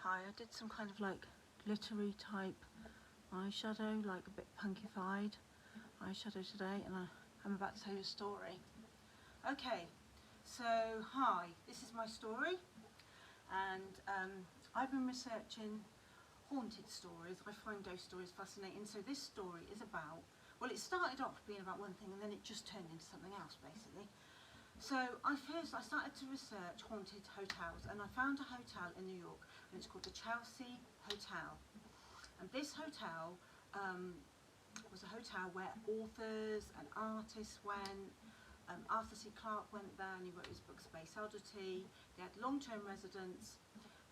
hi, I did some kind of like glittery type eyeshadow, like a bit punkified eyeshadow today, and I'm about to tell you a story. Okay, so hi, this is my story, and I've been researching haunted stories. I find ghost stories fascinating. So this story is about, well, it started off being about one thing and then it just turned into something else basically. So I started to research haunted hotels, and I found a hotel in New York, and it's called the Chelsea Hotel. And this hotel was a hotel where authors and artists went. Arthur C. Clarke went there, and he wrote his book Space Oddity. They had long-term residents,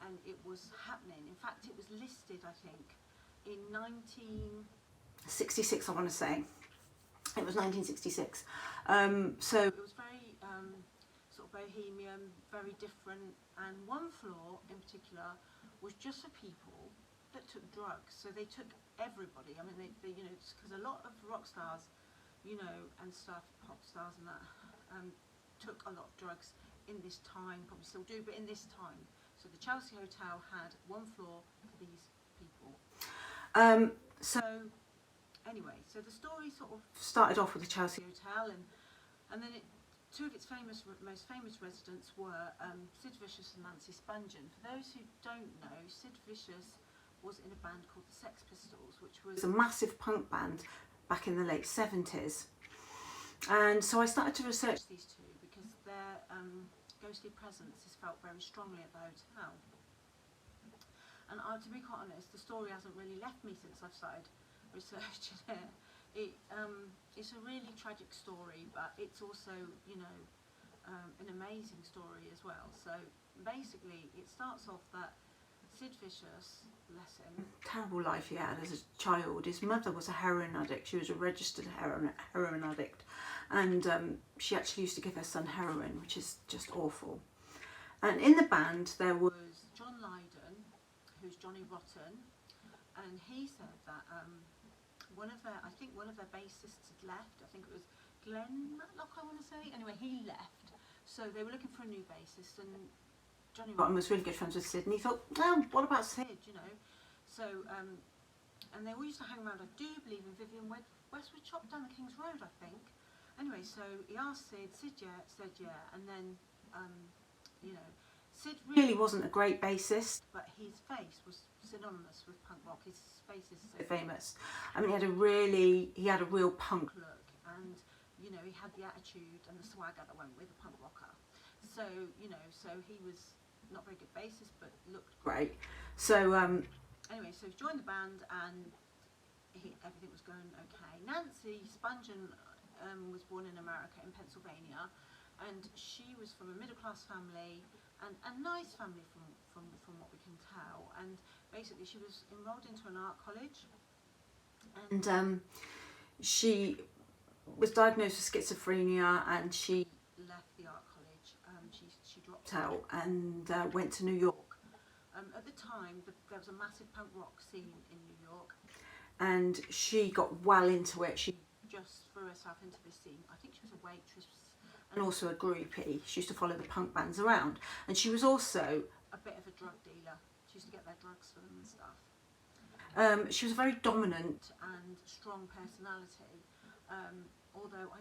and it was happening. In fact, it was listed, I think, in 1966, I want to say. It was 1966. So it was very sort of bohemian, very different, and one floor in particular was just for people that took drugs. So they took everybody. I mean, they you know, because a lot of rock stars, you know, and stuff, pop stars and that, took a lot of drugs in this time, probably still do, but in this time. So the Chelsea Hotel had one floor for these people. So anyway, so the story sort of started off with the Chelsea Hotel, and then two of its most famous residents were Sid Vicious and Nancy Spungen. For those who don't know, Sid Vicious was in a band called the Sex Pistols, which was a massive punk band back in the late 70s. And so I started to research these two because their ghostly presence is felt very strongly at the hotel. And to be quite honest, the story hasn't really left me since I've started researching it. It's a really tragic story, but it's also, you know, an amazing story as well. So basically, it starts off that Sid Vicious, bless him, terrible life he had as a child. His mother was a heroin addict. She was a registered heroin addict, and she actually used to give her son heroin, which is just awful. And in the band there was John Lydon, who's Johnny Rotten, and he said that I think one of their bassists had left. I think it was Glenn Matlock, I want to say. Anyway, he left, so they were looking for a new bassist, and Johnny Rotten was really good friends with Sid, and he thought, well, what about Sid, you know? So, and they all used to hang around, I do believe, in Vivian Westwood shop down the King's Road, I think. Anyway, so he asked Sid said yeah, and then, you know, Sid really wasn't a great bassist, but his face was synonymous with punk rock. His face is so famous. I mean, he had a real punk look, and, you know, he had the attitude and the swagger that went with a punk rocker. So, you know, so he was not very good bassist, but looked great. So anyway, so he joined the band, and everything was going okay. Nancy Spungen was born in America, in Pennsylvania, and she was from a middle-class family, and a nice family from what we can tell. And basically, she was enrolled into an art college, and she was diagnosed with schizophrenia, and she left the art college. She dropped out and went to New York. At the time, there was a massive punk rock scene in New York, and she got well into it. She just threw herself into this scene. I think she was a waitress and also a groupie. She used to follow the punk bands around, and she was also a bit of a drug dealer. She used to get their drugs for them and stuff. She was a very dominant and strong personality, although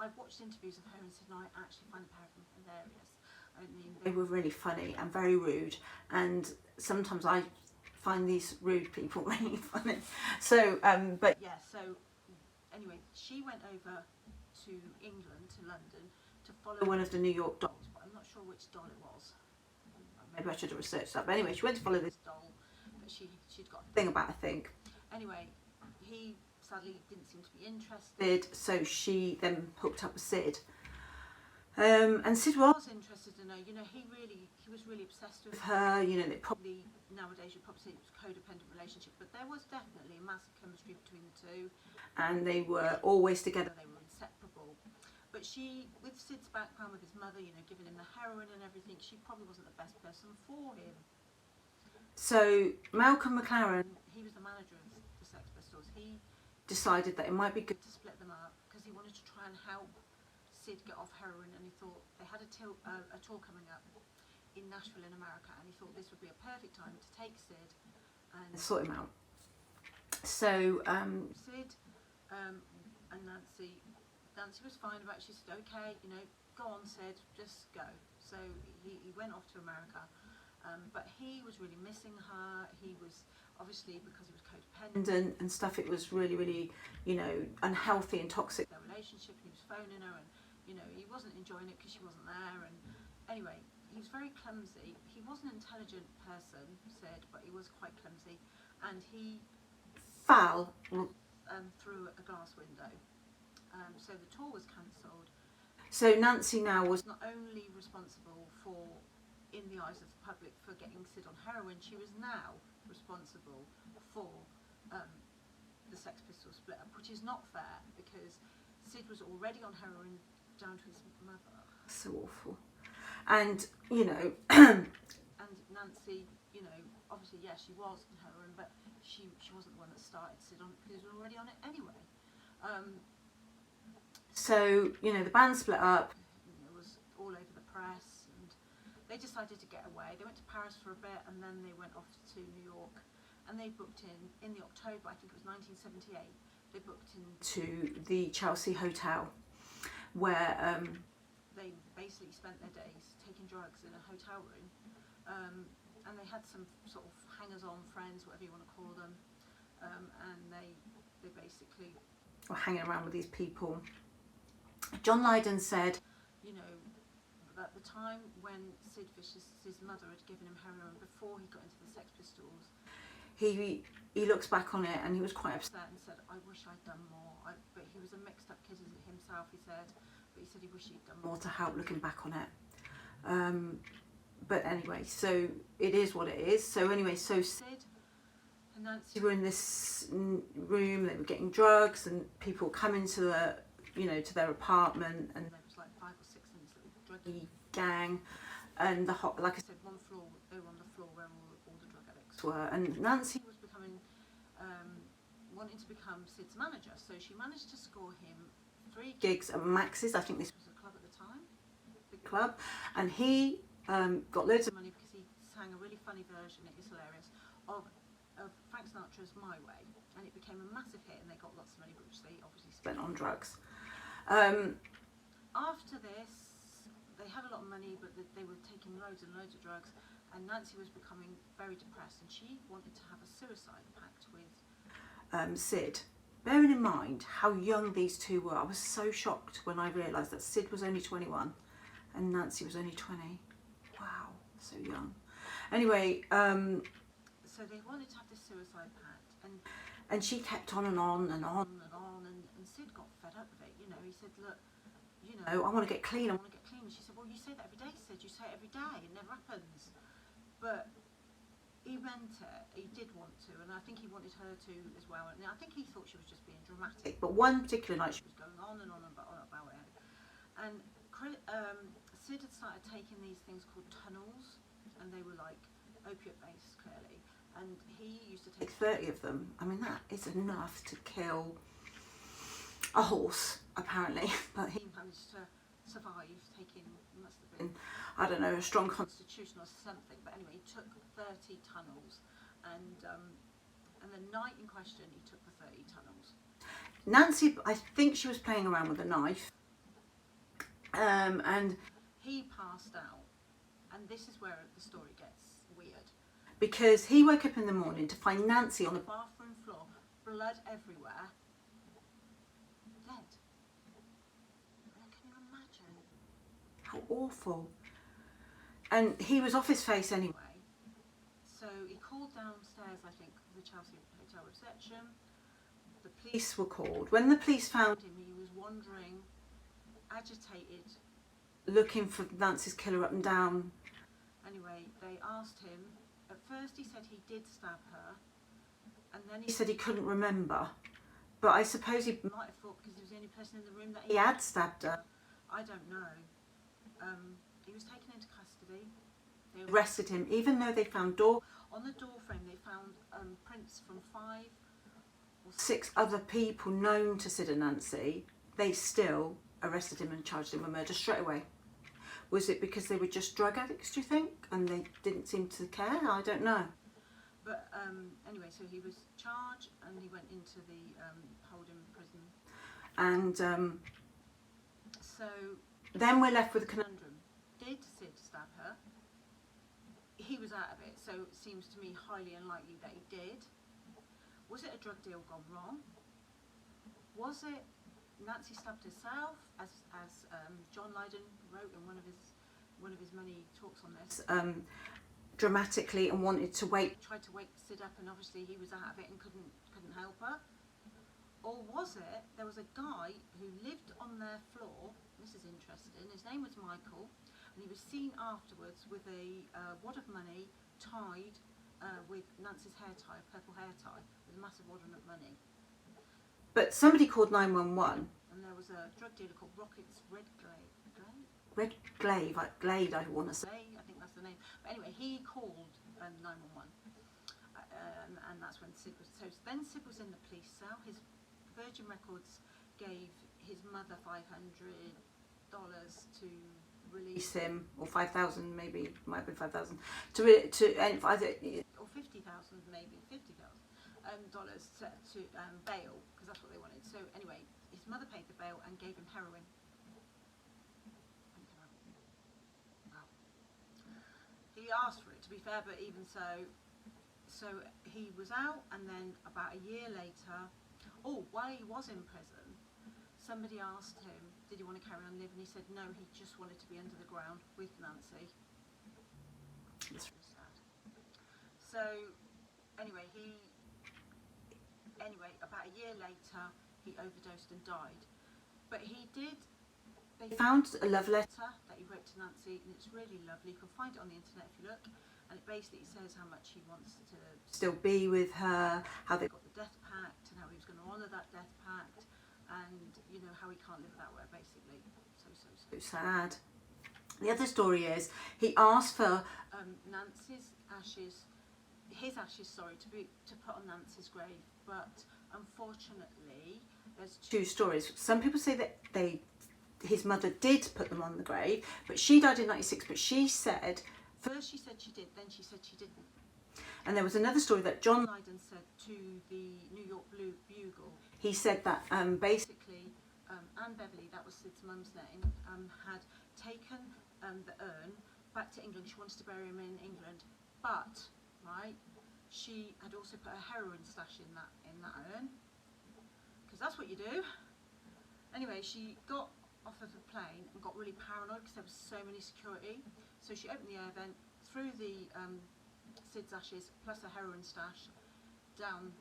I've watched interviews of her and said, no, I actually find the pair of them hilarious. I mean, they were really funny and very rude, and sometimes I find these rude people really funny. So, but yeah, so anyway, she went over to England, to London, to follow one of the New York dolls, but I'm not sure which doll it was. Maybe I should have researched that. But anyway, she went to follow this doll that she'd got a thing about, I think. Anyway, he sadly didn't seem to be interested, so she then hooked up with Sid. And Sid was interested in her. You know, he was really obsessed with her. You know, nowadays you'd probably say it was a codependent relationship, but there was definitely a massive chemistry between the two, and they were always together. They were inseparable. But with Sid's background, with his mother, you know, giving him the heroin and everything, she probably wasn't the best person for him. So Malcolm McLaren, he was the manager of the Sex Pistols. He decided that it might be good to split them up because he wanted to try and help Sid get off heroin, and he thought they had a tour coming up in in Nashville in America, and he thought this would be a perfect time to take Sid and sort him out. So Sid and Nancy was fine about it. She said, okay, you know, go on Sid, just go. So he went off to America, but he was really missing her. He was, obviously, because he was codependent and stuff, it was really, really, you know, unhealthy and toxic, their relationship. He was phoning her, and, you know, he wasn't enjoying it because she wasn't there. And anyway, he was very clumsy. He was an intelligent person, Sid, but he was quite clumsy, and he fell through a glass window. So the tour was cancelled. So Nancy now was not only responsible for, in the eyes of the public, for getting Sid on heroin, she was now responsible for the Sex Pistols split up, which is not fair because Sid was already on heroin down to his mother. So awful. And, you know, and Nancy, you know, obviously, yes, she was on heroin, but she wasn't the one that started Sid on it because he was already on it anyway. So, you know, the band split up. It was all over the press, and they decided to get away. They went to Paris for a bit, and then they went off to New York, and they booked in the October, I think it was 1978, they booked into the Chelsea Hotel, where they basically spent their days taking drugs in a hotel room, and they had some sort of hangers-on friends, whatever you want to call them, and they basically were hanging around with these people. John Lydon said, you know, at the time when Sid Vicious' mother had given him heroin before he got into the Sex Pistols, he looks back on it and he was quite upset and said, I wish I'd done more. But he was a mixed up kid himself, he said, but he said he wished he'd done more to help looking back on it. But anyway, so it is what it is. So anyway, so Sid and Nancy were in this room, they were getting drugs, and people coming to the, you know, to their apartment, and there was like 5 or 6 in this little druggy gang, and like I said, one floor, they were on the floor where all the drug addicts were, and Nancy was becoming, wanting to become Sid's manager, so she managed to score him 3 gigs at Max's. I think this was a club at the time, big club, and he got loads of money because he sang a really funny version, it is hilarious, of Frank Sinatra's My Way, and it became a massive hit, and they got lots of money, which they obviously spent on drugs. After this, they had a lot of money, but they were taking loads and loads of drugs, and Nancy was becoming very depressed, and she wanted to have a suicide pact with Sid. Bearing in mind how young these two were, I was so shocked when I realised that Sid was only 21 and Nancy was only 20. Wow, so young. Anyway, so they wanted to have this suicide pact, and she kept on and on and on and on, and Sid got fed up with it. You know, he said, look, you know, I want to get clean, I want to get clean. And she said, well, you say that every day, Sid, you say it every day, it never happens. But he meant it, he did want to, and I think he wanted her to as well. And I think he thought she was just being dramatic, but one particular night she was going on and on about it. And Sid had started taking these things called tunnels, and they were like opiate based, clearly. And he used to take 30 of them. I mean, that is enough to kill a horse, apparently. But he managed to survive taking, must have been, I don't know, a strong constitution or something. But anyway, he took 30 tunnels. And the night in question, he took the 30 tunnels. Nancy, I think she was playing around with a knife. And he passed out. And this is where the story gets weird. Because he woke up in the morning to find Nancy on the bathroom floor, blood everywhere, dead. Can you imagine? How awful. And he was off his face anyway. So he called downstairs, I think, the Chelsea Hotel reception. The police were called. When the police found him, he was wandering, agitated, looking for Nancy's killer up and down. Anyway, they asked him. At first he said he did stab her, and then he said he couldn't remember. But I suppose he might have thought because he was the only person in the room that he had stabbed her. I don't know. He was taken into custody. They arrested him, even though they found on the door frame they found prints from 5 or 6 other people known to Sid and Nancy. They still arrested him and charged him with murder straight away. Was it because they were just drug addicts, do you think? And they didn't seem to care? I don't know. But anyway, so he was charged and he went into the Holden prison. And So then we're left with a conundrum. did Sid stab her? He was out of it, so it seems to me highly unlikely that he did. Was it a drug deal gone wrong? Was it Nancy stabbed herself, as John Lydon wrote in one of his many talks on this? Dramatically, and wanted to wait. Tried to wake Sid up, and obviously he was out of it and couldn't help her. Or was it there was a guy who lived on their floor? This is interesting. His name was Michael, and he was seen afterwards with a wad of money tied with Nancy's hair tie, purple hair tie, with a massive wad of money. But somebody called 911. And there was a drug dealer called Rockets Redglade. Glade, I want to say. I think that's the name. But anyway, he called 911, and that's when Sid was. So then Sid was in the police cell. His Virgin Records gave his mother $500 to release Him, or 5,000 maybe, might be 5,000 to and either, or 50,000 maybe dollars to bail, because that's what they wanted. So anyway, his mother paid the bail and gave him heroin. Wow. He asked for it, to be fair, but even so he was out, and then about a year later, while he was in prison, somebody asked him, did he want to carry on living? He said no, he just wanted to be under the ground with Nancy. It's really sad. So anyway, about a year later, he overdosed and died. But they found a love letter that he wrote to Nancy, and it's really lovely. You can find it on the internet if you look, and it basically says how much he wants to still be with her, how they got the death pact, and how he was going to honour that death pact, and you know how he can't live without her, basically. So sad. The other story is he asked for Nancy's ashes, to put on Nancy's grave, but unfortunately there's two stories. Some people say that his mother did put them on the grave, but she died in 96, but she said first she said she did, then she said she didn't. And there was another story that John Lydon said to the New York Bugle. He said that basically Anne Beverley, that was Sid's mum's name, had taken the urn back to England. She wanted to bury him in England, but she had also put a heroin stash in that urn, because that's what you do. Anyway, she got off of the plane and got really paranoid because there was so many security. So she opened the air vent, threw the Sid's ashes plus a heroin stash down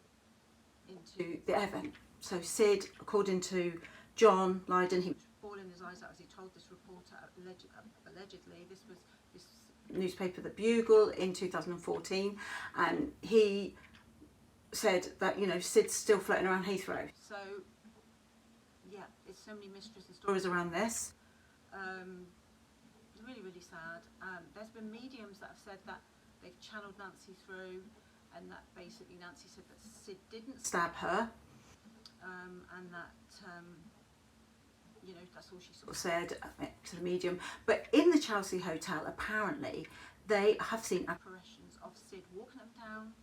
into the air vent. So Sid, according to John Lydon, he was bawling his eyes out as he told this reporter, allegedly, this was this newspaper, The Bugle, in 2014, and he said that Sid's still floating around Heathrow. So yeah, it's so many mysteries and Stories around this. It's really, really sad. There's been mediums that have said that they've channeled Nancy through, and that basically Nancy said that Sid didn't Stab her. And that that's all she sort of said to the medium. But in the Chelsea Hotel, apparently they have seen apparitions of Sid walking up and down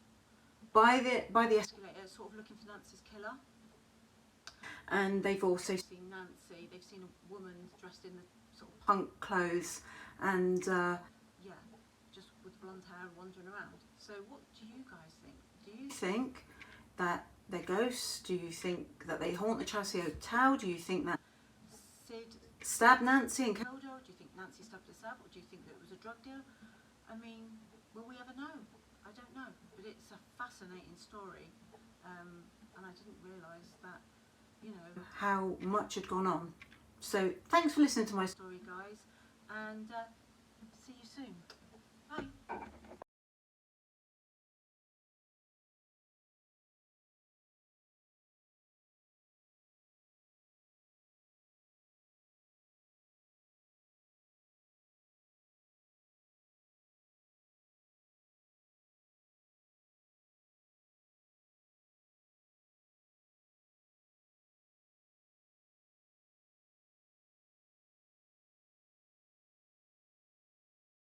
by the escalator, sort of looking for Nancy's killer. And they've also seen Nancy. They've seen a woman dressed in the sort of punk clothes, and just with blonde hair wandering around. So what do you guys think? Do you think that they're ghosts? Do you think that they haunt the Chelsea Hotel? Do you think that Sid stabbed Nancy and killed her? Do you think Nancy stabbed herself, or do you think that it was a drug deal? I mean, will we ever know? I don't know, but it's a fascinating story, and I didn't realise that, how much had gone on. So thanks for listening to my story, guys, and see you soon. Bye.